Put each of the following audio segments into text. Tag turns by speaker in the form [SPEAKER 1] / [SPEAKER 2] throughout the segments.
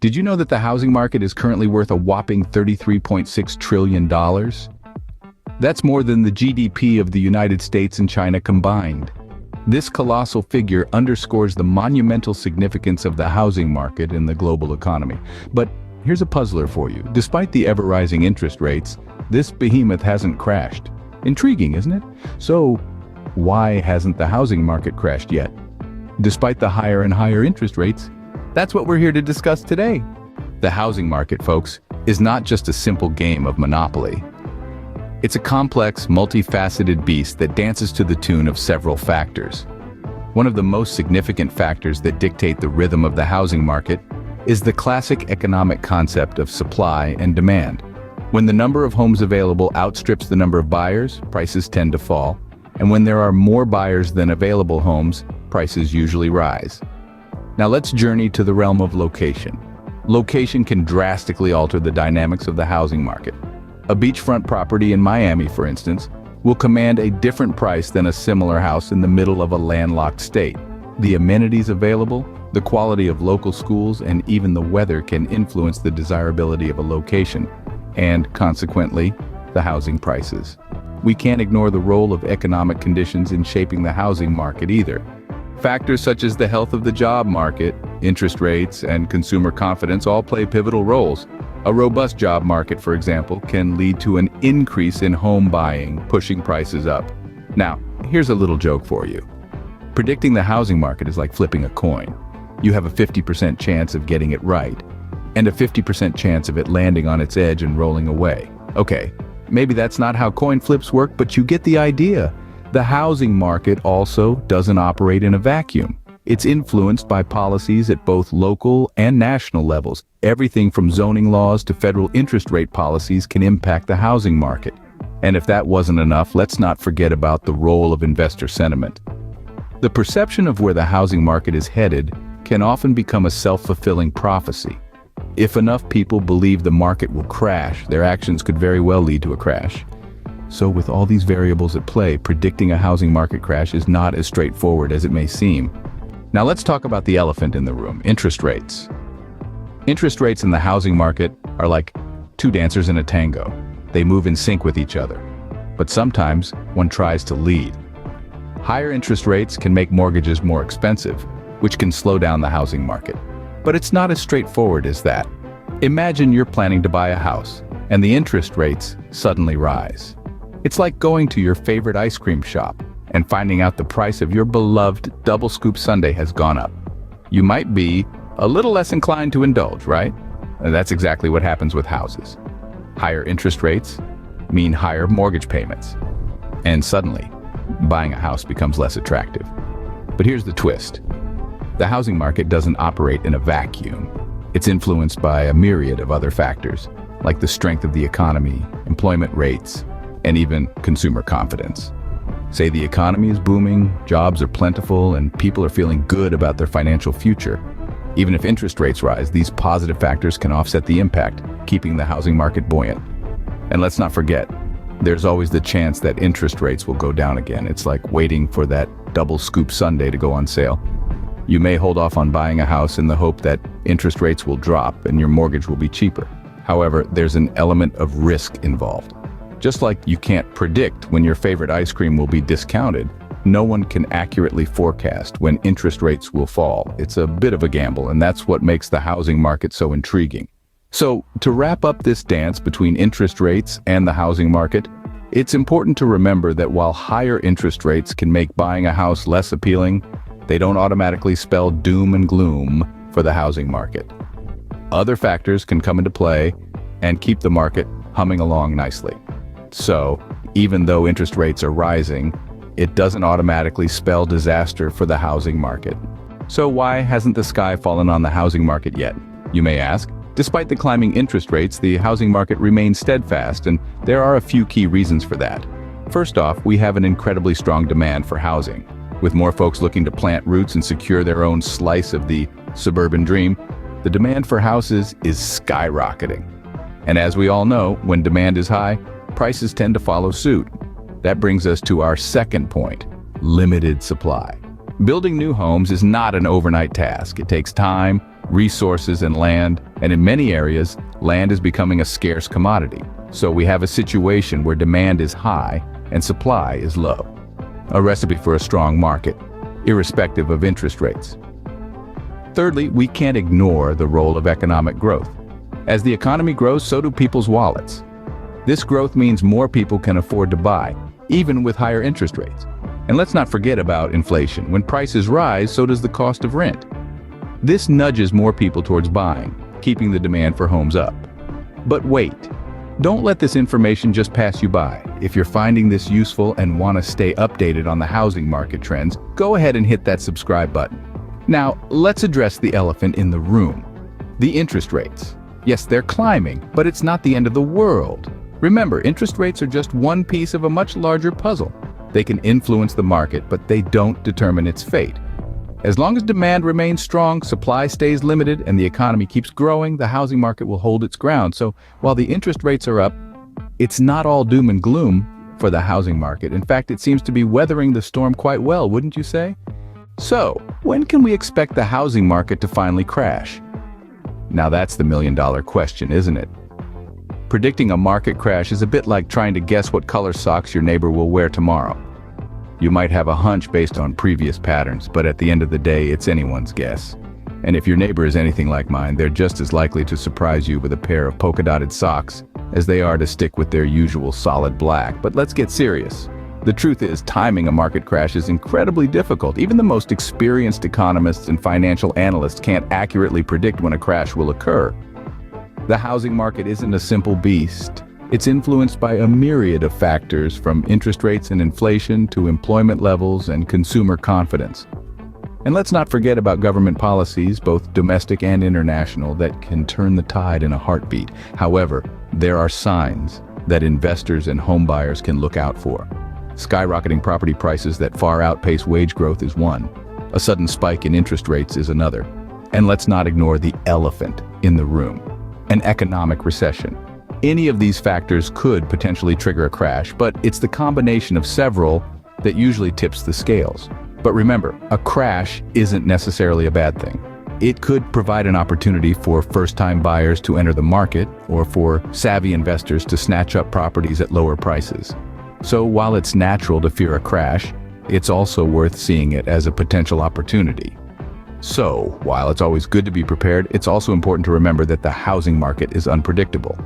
[SPEAKER 1] Did you know that the housing market is currently worth a whopping $33.6 trillion? That's more than the GDP of the United States and China combined. This colossal figure underscores the monumental significance of the housing market in the global economy. But here's a puzzler for you. Despite the ever-rising interest rates, this behemoth hasn't crashed. Intriguing, isn't it? So, why hasn't the housing market crashed yet? Despite the higher and higher interest rates, that's what we're here to discuss today. The housing market, folks, is not just a simple game of Monopoly. It's a complex, multifaceted beast that dances to the tune of several factors. One of the most significant factors that dictate the rhythm of the housing market is the classic economic concept of supply and demand. When the number of homes available outstrips the number of buyers, prices tend to fall. And when there are more buyers than available homes, prices usually rise. Now let's journey to the realm of location. Location can drastically alter the dynamics of the housing market. A beachfront property in Miami, for instance, will command a different price than a similar house in the middle of a landlocked state. The amenities available, the quality of local schools, and even the weather can influence the desirability of a location, and consequently, the housing prices. We can't ignore the role of economic conditions in shaping the housing market either. Factors such as the health of the job market, interest rates, and consumer confidence all play pivotal roles. A robust job market, for example, can lead to an increase in home buying, pushing prices up. Now, here's a little joke for you. Predicting the housing market is like flipping a coin. You have a 50% chance of getting it right, and a 50% chance of it landing on its edge and rolling away. Okay, maybe that's not how coin flips work, but you get the idea. The housing market also doesn't operate in a vacuum. It's influenced by policies at both local and national levels. Everything from zoning laws to federal interest rate policies can impact the housing market. And if that wasn't enough, let's not forget about the role of investor sentiment. The perception of where the housing market is headed can often become a self-fulfilling prophecy. If enough people believe the market will crash, their actions could very well lead to a crash. So with all these variables at play, predicting a housing market crash is not as straightforward as it may seem. Now let's talk about the elephant in the room, interest rates. Interest rates in the housing market are like two dancers in a tango. They move in sync with each other. But sometimes one tries to lead. Higher interest rates can make mortgages more expensive, which can slow down the housing market. But it's not as straightforward as that. Imagine you're planning to buy a house, and the interest rates suddenly rise. It's like going to your favorite ice cream shop and finding out the price of your beloved double scoop sundae has gone up. You might be a little less inclined to indulge, right? And that's exactly what happens with houses. Higher interest rates mean higher mortgage payments. And suddenly, buying a house becomes less attractive. But here's the twist. The housing market doesn't operate in a vacuum. It's influenced by a myriad of other factors, like the strength of the economy, employment rates, and even consumer confidence. Say the economy is booming, jobs are plentiful, and people are feeling good about their financial future. Even if interest rates rise, these positive factors can offset the impact, keeping the housing market buoyant. And let's not forget, there's always the chance that interest rates will go down again. It's like waiting for that double scoop sundae to go on sale. You may hold off on buying a house in the hope that interest rates will drop and your mortgage will be cheaper. However, there's an element of risk involved. Just like you can't predict when your favorite ice cream will be discounted, no one can accurately forecast when interest rates will fall. It's a bit of a gamble, and that's what makes the housing market so intriguing. So, to wrap up this dance between interest rates and the housing market, it's important to remember that while higher interest rates can make buying a house less appealing, they don't automatically spell doom and gloom for the housing market. Other factors can come into play and keep the market humming along nicely. So, even though interest rates are rising, it doesn't automatically spell disaster for the housing market. So why hasn't the sky fallen on the housing market yet, you may ask? Despite the climbing interest rates, the housing market remains steadfast, and there are a few key reasons for that. First off, we have an incredibly strong demand for housing. With more folks looking to plant roots and secure their own slice of the suburban dream, the demand for houses is skyrocketing. And as we all know, when demand is high, prices tend to follow suit. That brings us to our second point, limited supply. Building new homes is not an overnight task. It takes time, resources and land, and in many areas, land is becoming a scarce commodity. So we have a situation where demand is high and supply is low. A recipe for a strong market, irrespective of interest rates. Thirdly, we can't ignore the role of economic growth. As the economy grows, so do people's wallets. This growth means more people can afford to buy, even with higher interest rates. And let's not forget about inflation. When prices rise, so does the cost of rent. This nudges more people towards buying, keeping the demand for homes up. But wait, don't let this information just pass you by. If you're finding this useful and want to stay updated on the housing market trends, go ahead and hit that subscribe button. Now, let's address the elephant in the room. The interest rates. Yes, they're climbing, but it's not the end of the world. Remember, interest rates are just one piece of a much larger puzzle. They can influence the market, but they don't determine its fate. As long as demand remains strong, supply stays limited, and the economy keeps growing, the housing market will hold its ground. So while the interest rates are up, it's not all doom and gloom for the housing market. In fact, it seems to be weathering the storm quite well, wouldn't you say? So, when can we expect the housing market to finally crash? Now that's the million-dollar question, isn't it? Predicting a market crash is a bit like trying to guess what color socks your neighbor will wear tomorrow. You might have a hunch based on previous patterns, but at the end of the day, it's anyone's guess. And if your neighbor is anything like mine, they're just as likely to surprise you with a pair of polka-dotted socks as they are to stick with their usual solid black. But let's get serious. The truth is, timing a market crash is incredibly difficult. Even the most experienced economists and financial analysts can't accurately predict when a crash will occur. The housing market isn't a simple beast. It's influenced by a myriad of factors, from interest rates and inflation to employment levels and consumer confidence. And let's not forget about government policies, both domestic and international, that can turn the tide in a heartbeat. However, there are signs that investors and homebuyers can look out for. Skyrocketing property prices that far outpace wage growth is one. A sudden spike in interest rates is another. And let's not ignore the elephant in the room: an economic recession. Any of these factors could potentially trigger a crash, but it's the combination of several that usually tips the scales. But remember, a crash isn't necessarily a bad thing. It could provide an opportunity for first-time buyers to enter the market, or for savvy investors to snatch up properties at lower prices. So while it's natural to fear a crash, it's also worth seeing it as a potential opportunity. So, while it's always good to be prepared, it's also important to remember that the housing market is unpredictable.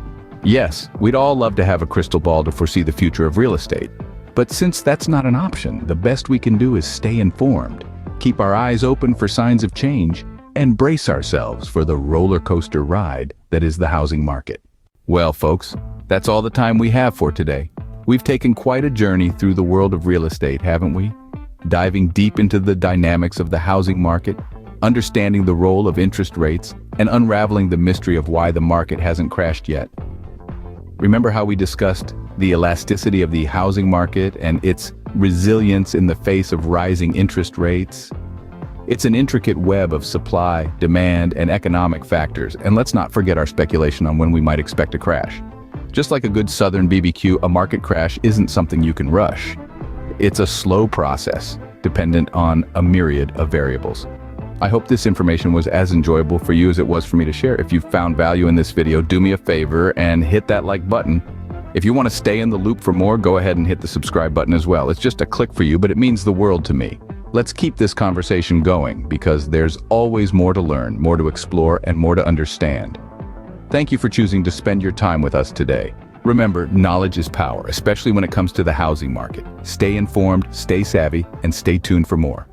[SPEAKER 1] Yes, we'd all love to have a crystal ball to foresee the future of real estate. But since that's not an option, the best we can do is stay informed, keep our eyes open for signs of change, and brace ourselves for the roller coaster ride that is the housing market. Well, folks, that's all the time we have for today. We've taken quite a journey through the world of real estate, haven't we? Diving deep into the dynamics of the housing market, understanding the role of interest rates, and unraveling the mystery of why the market hasn't crashed yet. Remember how we discussed the elasticity of the housing market and its resilience in the face of rising interest rates? It's an intricate web of supply, demand, and economic factors, and let's not forget our speculation on when we might expect a crash. Just like a good Southern BBQ, a market crash isn't something you can rush. It's a slow process, dependent on a myriad of variables. I hope this information was as enjoyable for you as it was for me to share. If you found value in this video, do me a favor and hit that like button. If you want to stay in the loop for more, go ahead and hit the subscribe button as well. It's just a click for you, but it means the world to me. Let's keep this conversation going, because there's always more to learn, more to explore, and more to understand. Thank you for choosing to spend your time with us today. Remember, knowledge is power, especially when it comes to the housing market. Stay informed, stay savvy, and stay tuned for more.